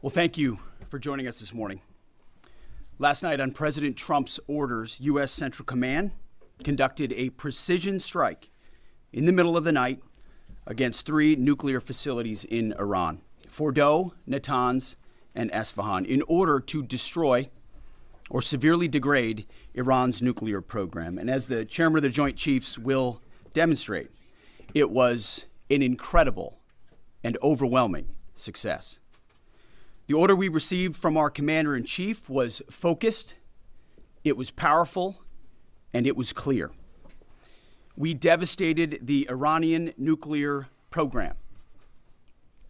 Well, thank you for joining us this morning. Last night, on President Trump's orders, U.S. Central Command conducted a precision strike in the middle of the night against 3 nuclear facilities in Iran, Fordow, Natanz, and Esfahan, in order to destroy or severely degrade Iran's nuclear program. And as the chairman of the Joint Chiefs will demonstrate, it was an incredible and overwhelming success. The order we received from our commander-in-chief was focused, it was powerful, and it was clear. We devastated the Iranian nuclear program.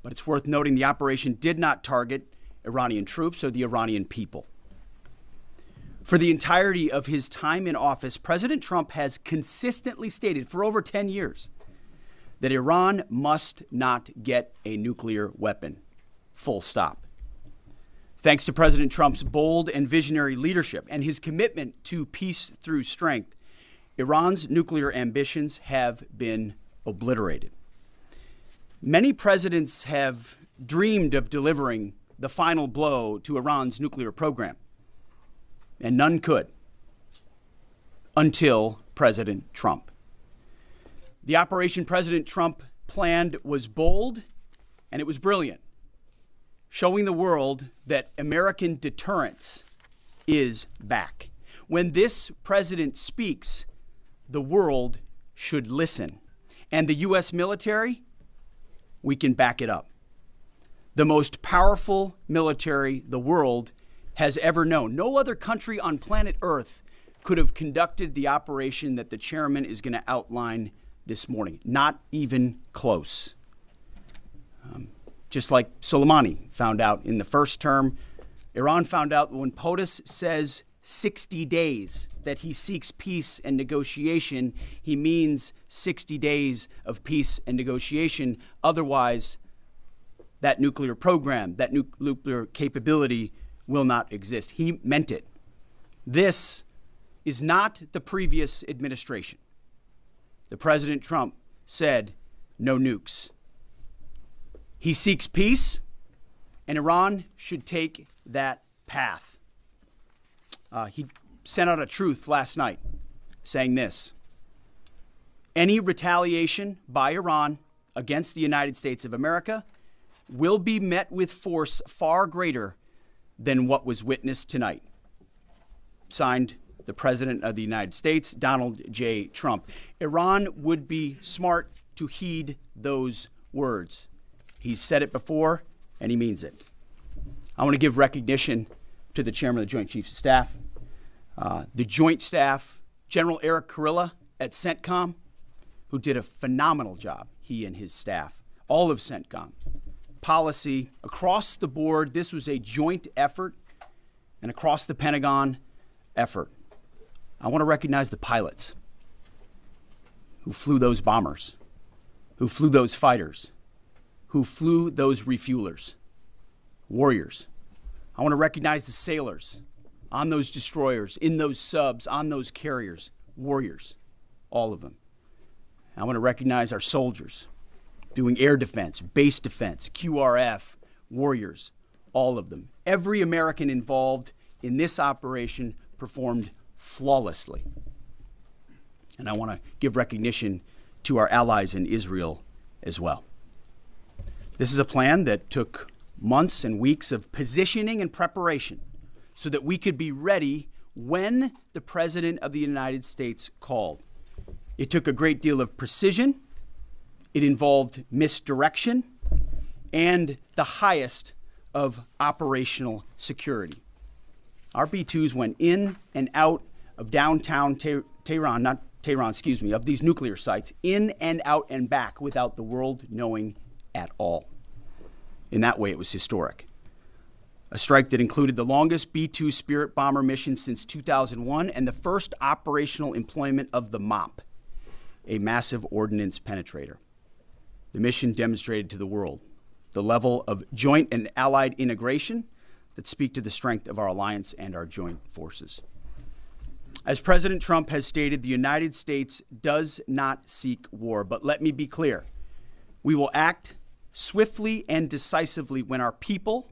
But it's worth noting the operation did not target Iranian troops or the Iranian people. For the entirety of his time in office, President Trump has consistently stated for over 10 years that Iran must not get a nuclear weapon. Full stop. Thanks to President Trump's bold and visionary leadership and his commitment to peace through strength, Iran's nuclear ambitions have been obliterated. Many presidents have dreamed of delivering the final blow to Iran's nuclear program, and none could until President Trump. The operation President Trump planned was bold and it was brilliant, showing the world that American deterrence is back. When this president speaks, the world should listen. And the U.S. military, we can back it up. The most powerful military the world has ever known. No other country on planet Earth could have conducted the operation that the chairman is going to outline this morning. Not even close. Just like Soleimani found out in the first term, Iran found out when POTUS says 60 days that he seeks peace and negotiation, he means 60 days of peace and negotiation. Otherwise, that nuclear program, that nuclear capability will not exist. He meant it. This is not the previous administration. The President Trump said no nukes. He seeks peace, and Iran should take that path. He sent out a truth last night saying this: any retaliation by Iran against the United States of America will be met with force far greater than what was witnessed tonight. Signed, the President of the United States, Donald J. Trump. Iran would be smart to heed those words. He's said it before, and he means it. I want to give recognition to the chairman of the Joint Chiefs of Staff, the Joint Staff, General Eric Kurilla at CENTCOM, who did a phenomenal job, he and his staff, all of CENTCOM. Policy, across the board, this was a joint effort, and across the Pentagon effort. I want to recognize the pilots who flew those bombers, who flew those fighters, who flew those refuelers, warriors. I want to recognize the sailors on those destroyers, in those subs, on those carriers, warriors, all of them. I want to recognize our soldiers doing air defense, base defense, QRF, warriors, all of them. Every American involved in this operation performed flawlessly. And I want to give recognition to our allies in Israel as well. This is a plan that took months and weeks of positioning and preparation so that we could be ready when the President of the United States called. It took a great deal of precision. It involved misdirection and the highest of operational security. Our B-2s went in and out of downtown Tehran, of these nuclear sites, in and out and back without the world knowing at all. In that way, it was historic. A strike that included the longest B-2 Spirit bomber mission since 2001 and the first operational employment of the MOP, a massive ordnance penetrator. The mission demonstrated to the world the level of joint and allied integration that speak to the strength of our alliance and our joint forces. As President Trump has stated, the United States does not seek war, but let me be clear. We will act swiftly and decisively when our people,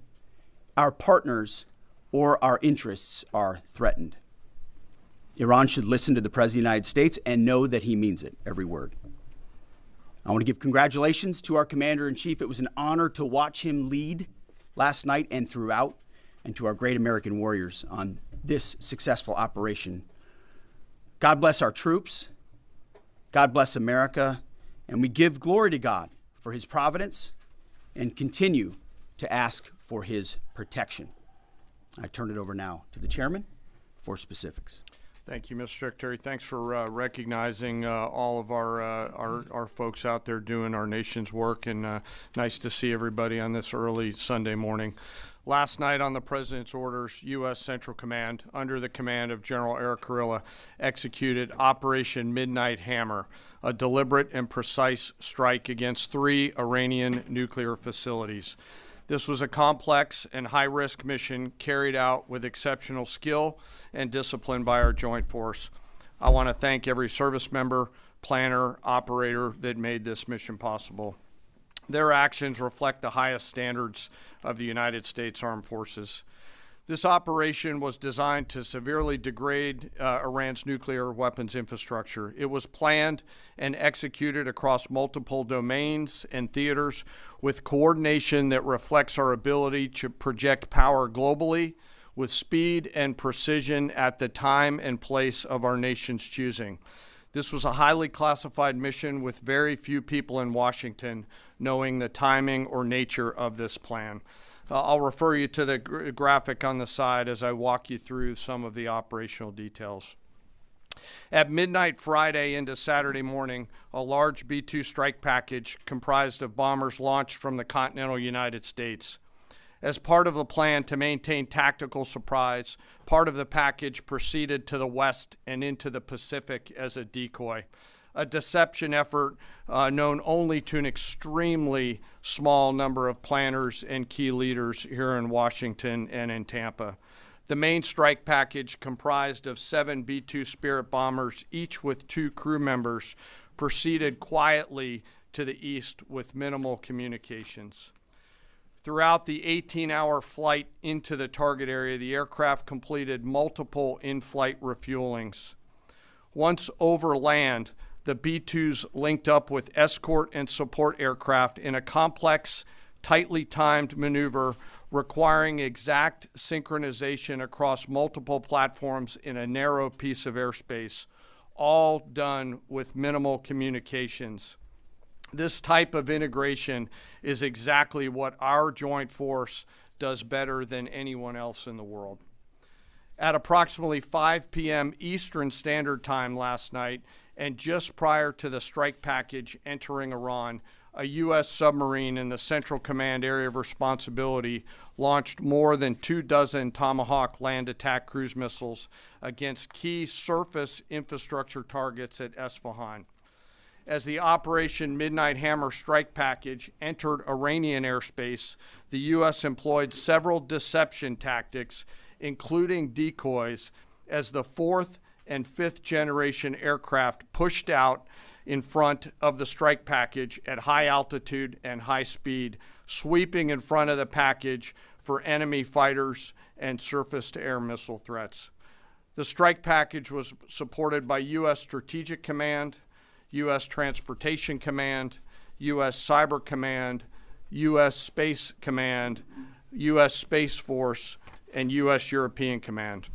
our partners, or our interests are threatened. Iran should listen to the President of the United States and know that he means it, every word. I want to give congratulations to our Commander-in-Chief. It was an honor to watch him lead last night and throughout, and to our great American warriors on this successful operation. God bless our troops. God bless America. And we give glory to God for his providence and continue to ask for his protection. I turn it over now to the chairman for specifics. Thank you, Mr. Secretary. Thanks for recognizing all of our folks out there doing our nation's work, and nice to see everybody on this early Sunday morning. Last night on the President's orders, U.S. Central Command, under the command of General Eric Kurilla, executed Operation Midnight Hammer, a deliberate and precise strike against 3 Iranian nuclear facilities. This was a complex and high-risk mission carried out with exceptional skill and discipline by our joint force. I want to thank every service member, planner, operator that made this mission possible. Their actions reflect the highest standards of the United States Armed Forces. This operation was designed to severely degrade Iran's nuclear weapons infrastructure. It was planned and executed across multiple domains and theaters with coordination that reflects our ability to project power globally with speed and precision at the time and place of our nation's choosing. This was a highly classified mission with very few people in Washington knowing the timing or nature of this plan. I'll refer you to the graphic on the side as I walk you through some of the operational details. At midnight Friday into Saturday morning, a large B-2 strike package comprised of bombers launched from the continental United States. As part of the plan to maintain tactical surprise, part of the package proceeded to the west and into the Pacific as a decoy, a deception effort known only to an extremely small number of planners and key leaders here in Washington and in Tampa. The main strike package, comprised of 7 B-2 Spirit bombers, each with 2 crew members, proceeded quietly to the east with minimal communications. Throughout the 18-hour flight into the target area, the aircraft completed multiple in-flight refuelings. Once over land, the B-2s linked up with escort and support aircraft in a complex, tightly timed maneuver requiring exact synchronization across multiple platforms in a narrow piece of airspace, all done with minimal communications. This type of integration is exactly what our joint force does better than anyone else in the world. At approximately 5 p.m. Eastern Standard Time last night, and just prior to the strike package entering Iran, a U.S. submarine in the Central Command area of responsibility launched more than 24 Tomahawk land attack cruise missiles against key surface infrastructure targets at Esfahan. As the Operation Midnight Hammer strike package entered Iranian airspace, the U.S. employed several deception tactics, including decoys, as the 4th and 5th generation aircraft pushed out in front of the strike package at high altitude and high speed, sweeping in front of the package for enemy fighters and surface-to-air missile threats. The strike package was supported by U.S. Strategic Command, U.S. Transportation Command, U.S. Cyber Command, U.S. Space Command, U.S. Space Force, and U.S. European Command.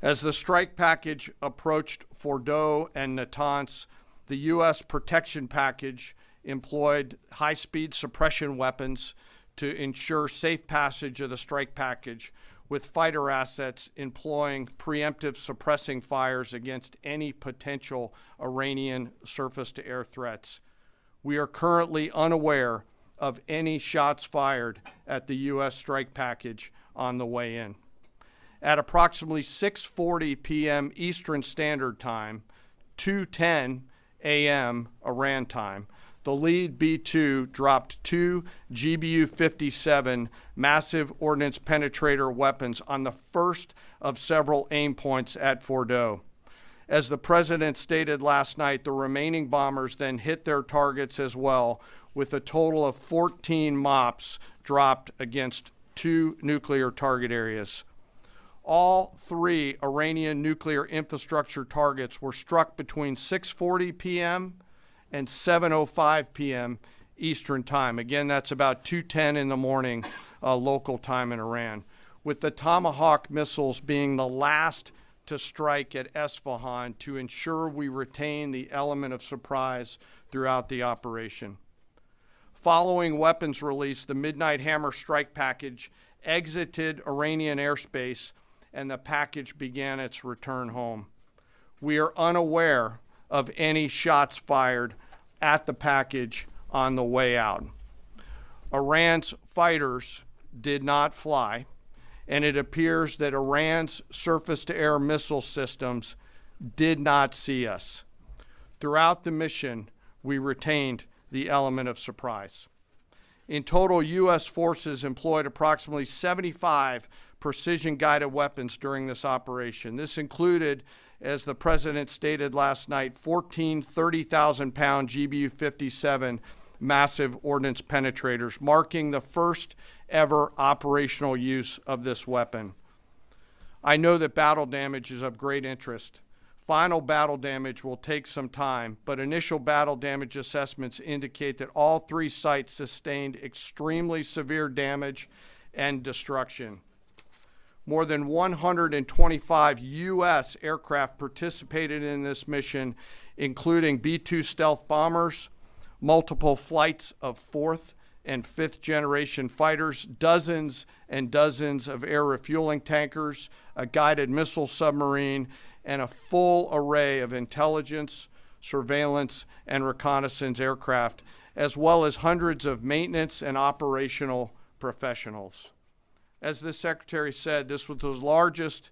As the strike package approached Fordow and Natanz, the U.S. protection package employed high-speed suppression weapons to ensure safe passage of the strike package, with fighter assets employing preemptive suppressing fires against any potential Iranian surface-to-air threats. We are currently unaware of any shots fired at the U.S. strike package on the way in. At approximately 6:40 p.m. Eastern Standard Time, 2:10 a.m. Iran time, the lead B-2 dropped 2 GBU-57 massive ordnance penetrator weapons on the first of several aim points at Fordow. As the president stated last night, the remaining bombers then hit their targets as well, with a total of 14 MOPs dropped against 2 nuclear target areas. All 3 Iranian nuclear infrastructure targets were struck between 6:40 p.m. and 7:05 p.m. Eastern Time. Again, that's about 2:10 in the morning local time in Iran, with the Tomahawk missiles being the last to strike at Esfahan to ensure we retain the element of surprise throughout the operation. Following weapons release, the Midnight Hammer strike package exited Iranian airspace and the package began its return home. We are unaware of any shots fired at the package on the way out. Iran's fighters did not fly, and it appears that Iran's surface-to-air missile systems did not see us. Throughout the mission, we retained the element of surprise. In total, U.S. forces employed approximately 75 precision-guided weapons during this operation. This included, as the president stated last night, 14 30,000-pound GBU-57 massive ordnance penetrators, marking the first ever operational use of this weapon. I know that battle damage is of great interest. Final battle damage will take some time, but initial battle damage assessments indicate that all 3 sites sustained extremely severe damage and destruction. More than 125 U.S. aircraft participated in this mission, including B-2 stealth bombers, multiple flights of 4th and 5th generation fighters, dozens and dozens of air refueling tankers, a guided missile submarine, and a full array of intelligence, surveillance, and reconnaissance aircraft, as well as hundreds of maintenance and operational professionals. As the Secretary said, this was the largest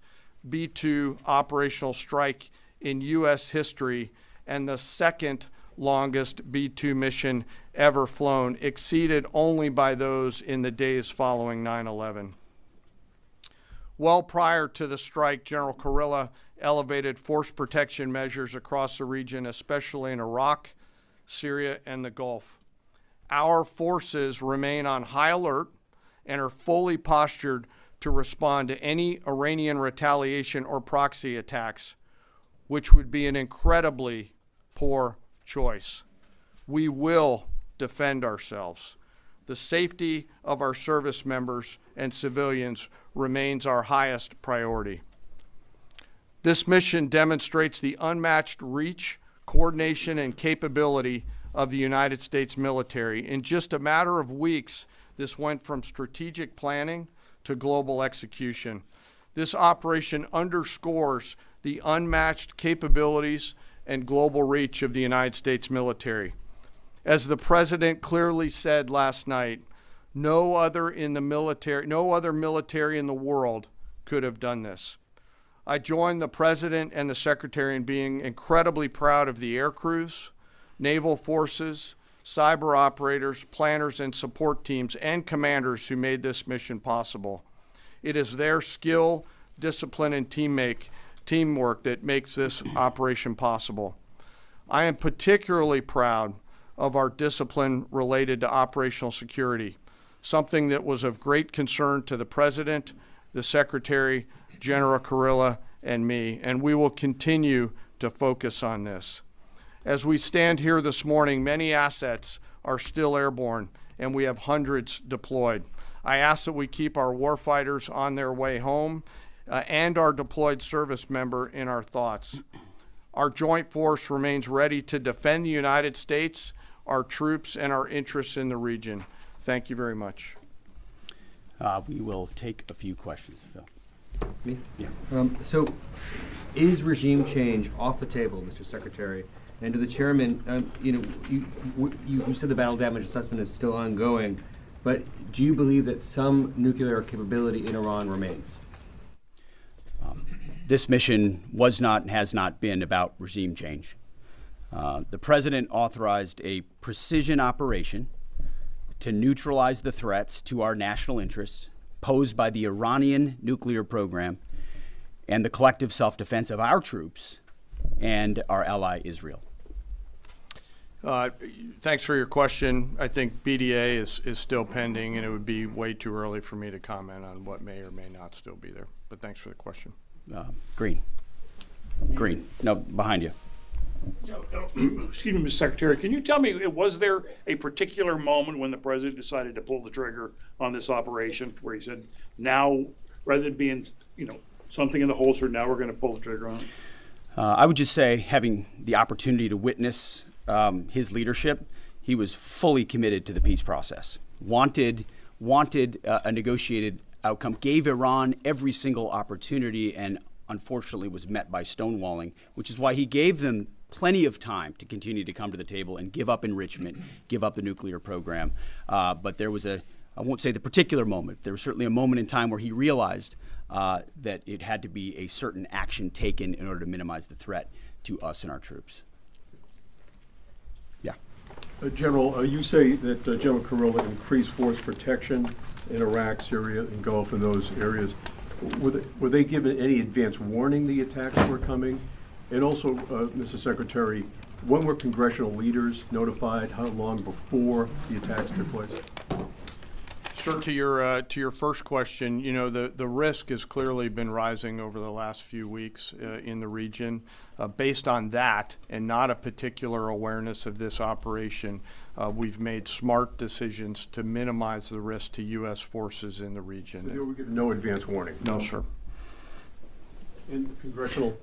B-2 operational strike in U.S. history and the second longest B-2 mission ever flown, exceeded only by those in the days following 9/11. Well prior to the strike, General Kurilla elevated force protection measures across the region, especially in Iraq, Syria, and the Gulf. Our forces remain on high alert and are fully postured to respond to any Iranian retaliation or proxy attacks, which would be an incredibly poor choice. We will defend ourselves. The safety of our service members and civilians remains our highest priority. This mission demonstrates the unmatched reach, coordination, and capability of the United States military. In just a matter of weeks, this went from strategic planning to global execution. This operation underscores the unmatched capabilities and global reach of the United States military. As the president clearly said last night, no other military in the world could have done this. I join the president and the secretary in being incredibly proud of the air crews, naval forces, cyber operators, planners, and support teams, and commanders who made this mission possible. It is their skill, discipline, and teamwork that makes this operation possible. I am particularly proud of our discipline related to operational security, something that was of great concern to the President, the Secretary, General Kurilla, and me, and we will continue to focus on this. As we stand here this morning, many assets are still airborne, and we have hundreds deployed. I ask that we keep our warfighters on their way home and our deployed service member in our thoughts. Our joint force remains ready to defend the United States, our troops, and our interests in the region. Thank you very much. We will take a few questions, Phil. Me? Yeah. So, is regime change off the table, Mr. Secretary? And to the chairman, you said the battle damage assessment is still ongoing, but do you believe that some nuclear capability in Iran remains? This mission was not and has not been about regime change. The president authorized a precision operation to neutralize the threats to our national interests posed by the Iranian nuclear program and the collective self-defense of our troops and our ally Israel. Thanks for your question. I think BDA is still pending, and it would be way too early for me to comment on what may or may not still be there. But thanks for the question. Green. No, behind you. Excuse me, Mr. Secretary, can you tell me, was there a particular moment when the president decided to pull the trigger on this operation where he said, now, rather than being, something in the holster, now we're going to pull the trigger on it? I would just say, having the opportunity to witness his leadership, he was fully committed to the peace process, wanted a negotiated outcome, gave Iran every single opportunity, and unfortunately was met by stonewalling, which is why he gave them plenty of time to continue to come to the table and give up enrichment, give up the nuclear program. But there was I won't say the particular moment, there was certainly a moment in time where he realized that it had to be a certain action taken in order to minimize the threat to us and our troops. Yeah. General, you say that General Kurilla increased force protection in Iraq, Syria, and Gulf, and those areas. Were they given any advance warning the attacks were coming? And also, Mr. Secretary, when were congressional leaders notified? How long before the attacks took place? Sir, to your first question, the risk has clearly been rising over the last few weeks in the region. Based on that, and not a particular awareness of this operation, we've made smart decisions to minimize the risk to U.S. forces in the region. So they were given no advance warning? No, sir. And congressional?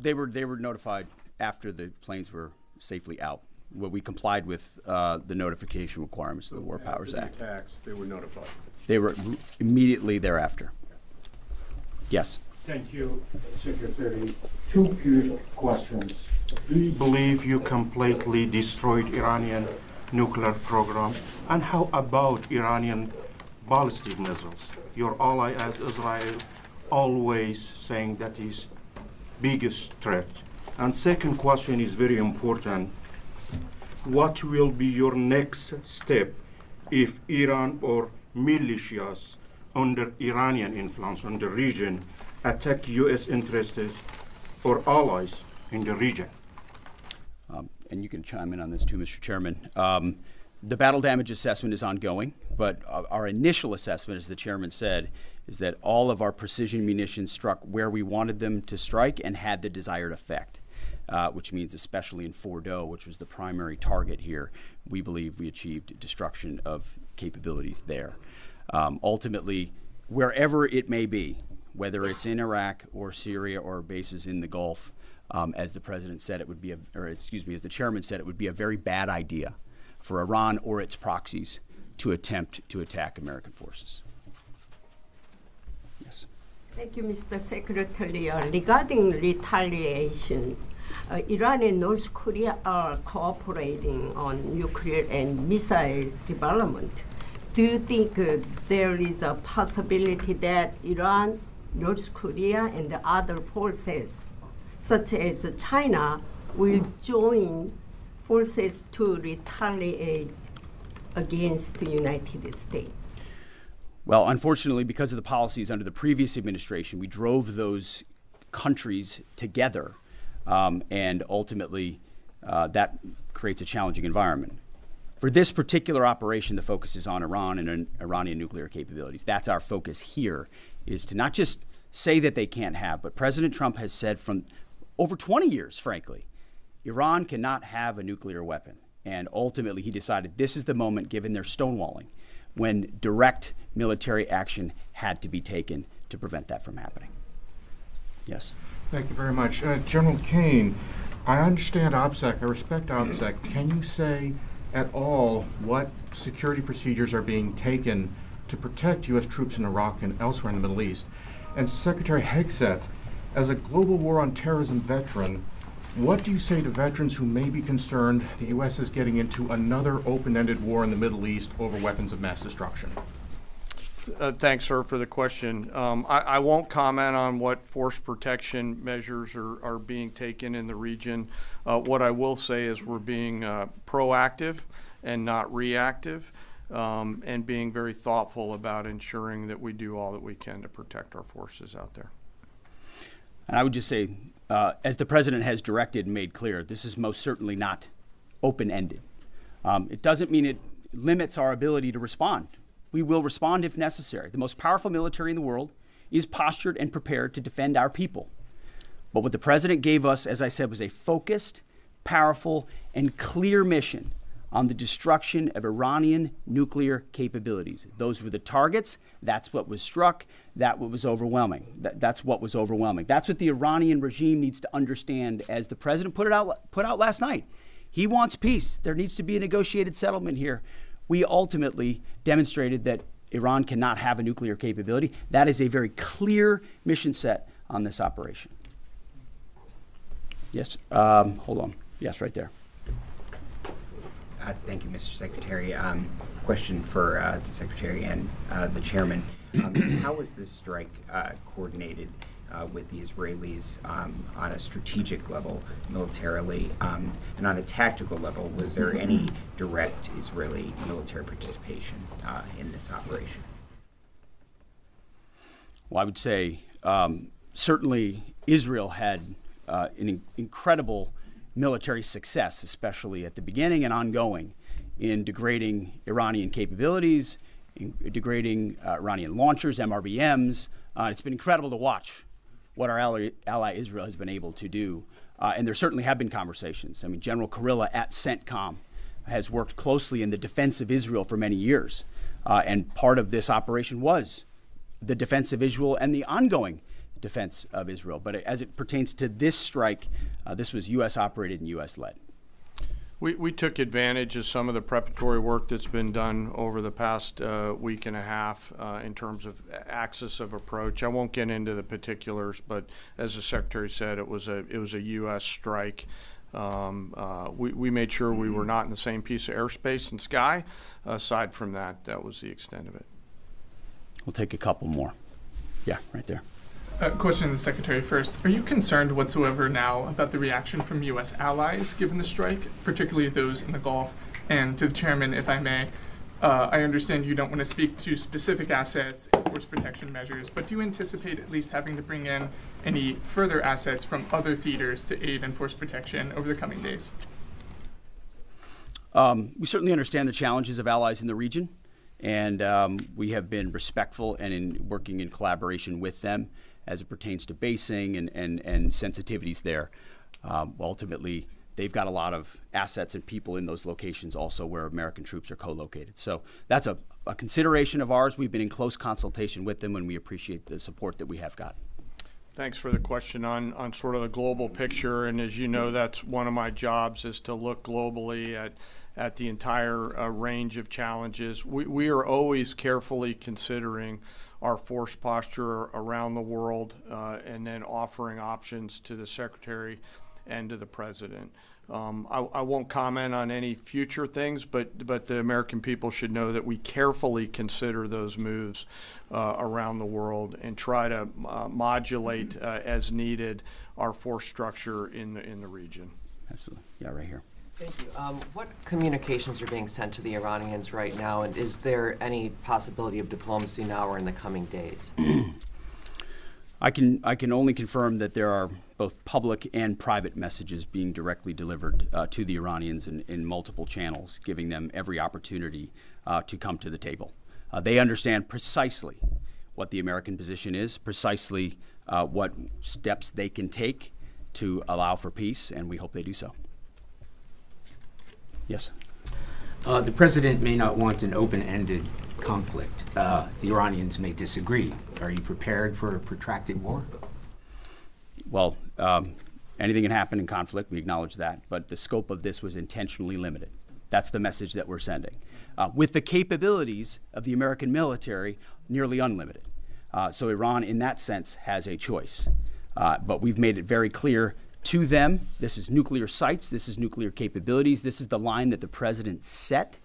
They were notified after the planes were safely out. Well, we complied with the notification requirements of the War Powers Act. After the attacks, they were notified? They were immediately thereafter. Yes. Thank you, Secretary. Two quick questions. Do you believe you completely destroyed Iranian nuclear program? And how about Iranian ballistic missiles? Your ally as Israel always saying that is biggest threat. And second question is very important. What will be your next step if Iran or militias under Iranian influence in the region attack U.S. interests or allies in the region? And you can chime in on this too, Mr. Chairman. The battle damage assessment is ongoing, but our initial assessment, as the chairman said, is that all of our precision munitions struck where we wanted them to strike and had the desired effect. Which means especially in Fordo, which was the primary target here, we believe we achieved destruction of capabilities there. Ultimately, wherever it may be, whether it's in Iraq or Syria or bases in the Gulf, as the president said, as the chairman said, it would be a very bad idea for Iran or its proxies to attempt to attack American forces. Yes. Thank you, Mr. Secretary. Regarding retaliations, Iran and North Korea are cooperating on nuclear and missile development. Do you think there is a possibility that Iran, North Korea, and the other forces, such as China, will join forces to retaliate against the United States? Well, unfortunately, because of the policies under the previous administration, we drove those countries together. And ultimately, that creates a challenging environment. For this particular operation, the focus is on Iran and Iranian nuclear capabilities. That's our focus here, is to not just say that they can't have, but President Trump has said from over 20 years, frankly, Iran cannot have a nuclear weapon. And ultimately, he decided this is the moment, given their stonewalling, when direct military action had to be taken to prevent that from happening. Yes. Thank you very much. General Caine, I understand OPSEC, I respect OPSEC. Can you say at all what security procedures are being taken to protect U.S. troops in Iraq and elsewhere in the Middle East? And Secretary Hegseth, as a global war on terrorism veteran, what do you say to veterans who may be concerned the U.S. is getting into another open-ended war in the Middle East over weapons of mass destruction? Thanks, sir, for the question. I won't comment on what force protection measures are being taken in the region. What I will say is we're being proactive and not reactive, and being very thoughtful about ensuring that we do all that we can to protect our forces out there. And I would just say as the president has directed and made clear, this is most certainly not open-ended. It doesn't mean it limits our ability to respond. We will respond if necessary. The most powerful military in the world is postured and prepared to defend our people. But what the president gave us, as I said, was a focused, powerful, and clear mission on the destruction of Iranian nuclear capabilities. Those were the targets. That's what was struck. That's what was overwhelming. That's what was overwhelming. That's what the Iranian regime needs to understand, as the president put out last night. He wants peace. There needs to be a negotiated settlement here. We ultimately demonstrated that Iran cannot have a nuclear capability. That is a very clear mission set on this operation. Yes, hold on. Yes, right there. Thank you, Mr. Secretary. Question for the Secretary and the Chairman. How was this strike coordinated with the Israelis on a strategic level, militarily, and on a tactical level? Was there any direct Israeli military participation in this operation? Well, I would say certainly Israel had an incredible military success, especially at the beginning and ongoing, in degrading Iranian capabilities, in degrading Iranian launchers, MRBMs. It's been incredible to watch what our ally Israel has been able to do. And there certainly have been conversations. I mean, General Kurilla at CENTCOM has worked closely in the defense of Israel for many years. And part of this operation was the defense of Israel and the ongoing defense of Israel. But as it pertains to this strike, this was U.S. operated and U.S. led. We took advantage of some of the preparatory work that's been done over the past week and a half in terms of axis of approach. I won't get into the particulars, but as the Secretary said, it was a U.S. strike. We made sure we were not in the same piece of airspace and sky. Aside from that, that was the extent of it. We'll take a couple more. Yeah, right there. Question to the Secretary first. Are you concerned whatsoever now about the reaction from U.S. allies given the strike, particularly those in the Gulf? And to the Chairman, if I may, I understand you don't want to speak to specific assets and force protection measures, but do you anticipate at least having to bring in any further assets from other theaters to aid in force protection over the coming days? We certainly understand the challenges of allies in the region, and we have been respectful and in working in collaboration with them as it pertains to basing and sensitivities there. Ultimately, they've got a lot of assets and people in those locations also where American troops are co-located. So that's a consideration of ours. We've been in close consultation with them, and we appreciate the support that we have got. Thanks for the question on sort of the global picture. And as you know, that's one of my jobs, is to look globally at the entire range of challenges. We are always carefully considering our force posture around the world and then offering options to the Secretary and to the President. I won't comment on any future things, but the American people should know that we carefully consider those moves around the world and try to modulate as needed our force structure in the region. Absolutely. Yeah, right here. Thank you. What communications are being sent to the Iranians right now, and is there any possibility of diplomacy now or in the coming days? I can only confirm that there are both public and private messages being directly delivered to the Iranians in multiple channels, giving them every opportunity to come to the table. They understand precisely what the American position is, precisely what steps they can take to allow for peace, and we hope they do so. Yes. The president may not want an open-ended conflict. The Iranians may disagree. Are you prepared for a protracted war? Well, anything can happen in conflict. We acknowledge that. But the scope of this was intentionally limited. That's the message that we're sending. With the capabilities of the American military, nearly unlimited. So Iran, in that sense, has a choice. But we've made it very clear to them, this is nuclear sites, this is nuclear capabilities, this is the line that the president set,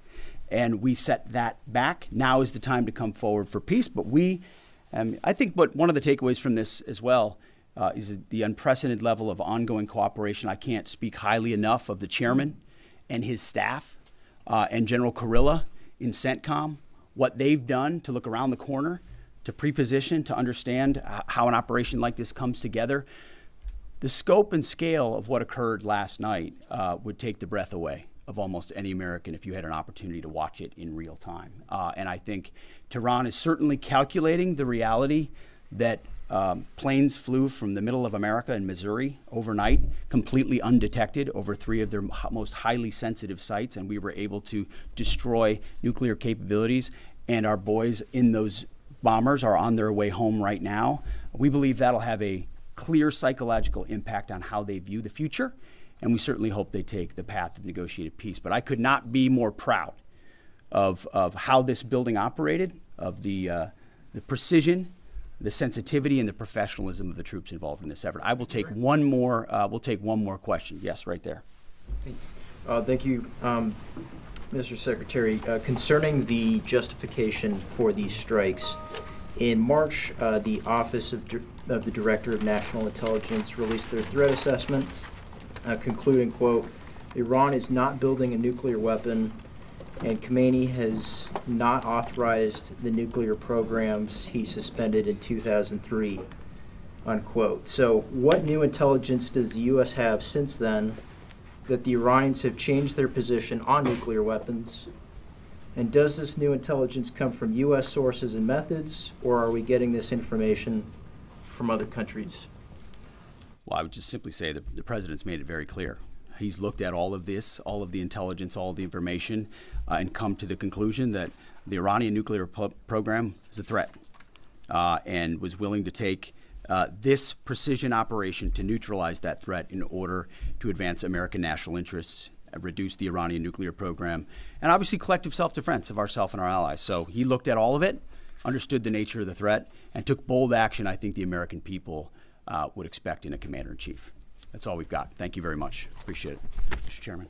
and we set that back. Now is the time to come forward for peace. But I think one of the takeaways from this as well is the unprecedented level of ongoing cooperation. I can't speak highly enough of the chairman and his staff and General Kurilla in CENTCOM, what they've done to look around the corner, to pre-position, to understand how an operation like this comes together. The scope and scale of what occurred last night would take the breath away of almost any American if you had an opportunity to watch it in real time. And I think Tehran is certainly calculating the reality that planes flew from the middle of America in Missouri overnight, completely undetected over 3 of their most highly sensitive sites, and we were able to destroy nuclear capabilities. And our boys in those bombers are on their way home right now. We believe that'll have a clear psychological impact on how they view the future, and we certainly hope they take the path of negotiated peace. But I could not be more proud of how this building operated, of the precision, the sensitivity, and the professionalism of the troops involved in this effort. I will take one more. We'll take one more question. Yes, right there. Thank you, Mr. Secretary. Concerning the justification for these strikes, in March, the Office of the Director of National Intelligence released their threat assessment, concluding, quote, Iran is not building a nuclear weapon, and Caine has not authorized the nuclear programs he suspended in 2003, unquote. So what new intelligence does the U.S. have since then that the Iranians have changed their position on nuclear weapons? And does this new intelligence come from U.S. sources and methods, or are we getting this information from other countries? Well, I would just simply say that the president's made it very clear. He's looked at all of this, all of the intelligence, all of the information, and come to the conclusion that the Iranian nuclear program is a threat, and was willing to take this precision operation to neutralize that threat in order to advance American national interests, reduce the Iranian nuclear program, and obviously collective self-defense of ourselves and our allies. So he looked at all of it, understood the nature of the threat, and took bold action I think the American people would expect in a commander-in-chief. That's all we've got. Thank you very much. Appreciate it, Mr. Chairman.